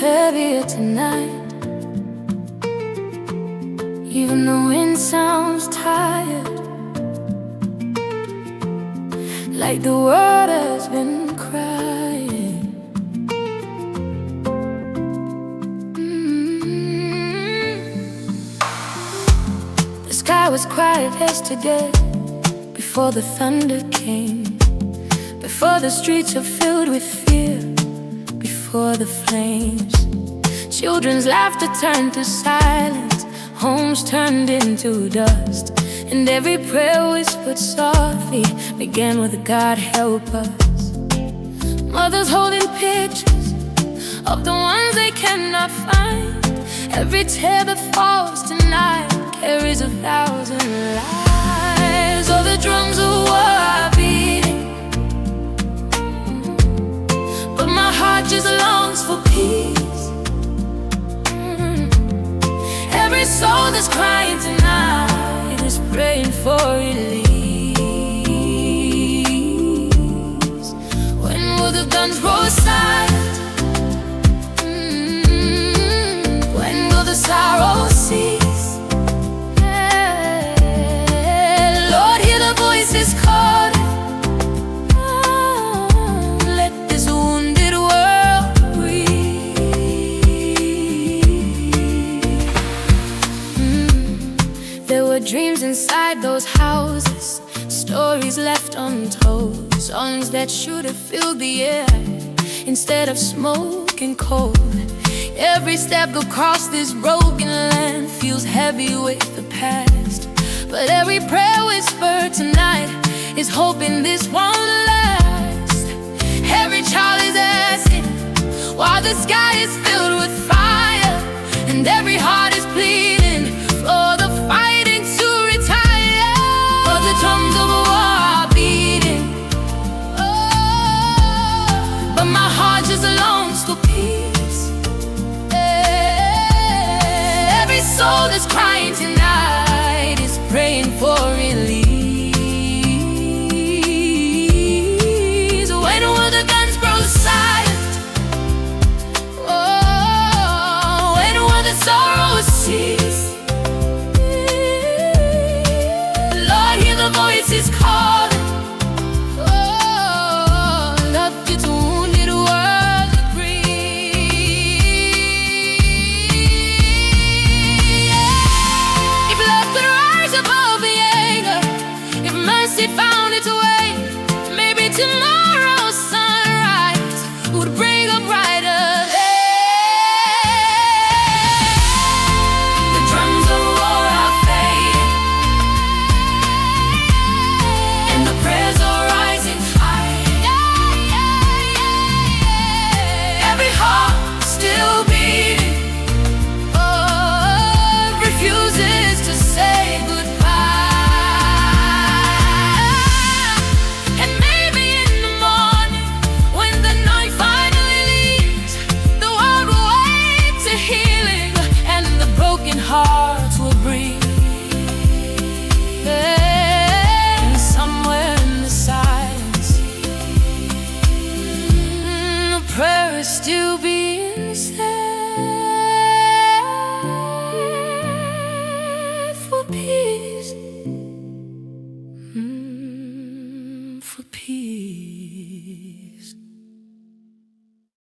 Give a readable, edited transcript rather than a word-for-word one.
heavier tonight. Even the wind sounds tired, like the world has been crying. The sky was quiet yesterday, before the thunder came, before the streets were filled with fear, before the flames. Children's laughter turned to silence, homes turned into dust, and every prayer whispered softly began with God help us. Mothers holding pictures of the ones they cannot find. Every tear that falls tonight carries 1,000 lives. Oh, the drums of war are beating, but my heart just longs for peace. Every soul that's crying tonight is praying for release. When will the guns grow silent? When will the sorrow cease? Lord, hear the voices calling. Let this wounded world breathe. There were dreams inside those houses, stories left untold, songs that should have filled the air instead of smoke and cold. Every step across this broken land feels heavy with the past, but every prayer whispered tonight is hoping this won't last. Every child is asking while the sky is filled with fire, and every heart is pleading for the fighting to retire. For the drums of war are beating, but my heart just longs for peace. Every soul that's crying tonight is praying for release. When will the guns grow silent? Oh, when will the sorrow cease? Lord, hear the voices calling. Oh, love gets wounded, world to breathe. If love could rise above the anger, if mercy found its way, maybe tomorrow's sunrise would bring a brighter day. The drums of war are fading, and the prayers are rising high. Every heart still beating, oh, refuses to say goodbye. And maybe in the morning, when the night finally leaves, the world will wake to healing, and the broken hearts will breathe. And somewhere in the silence, a prayer is still being said for peace, for peace.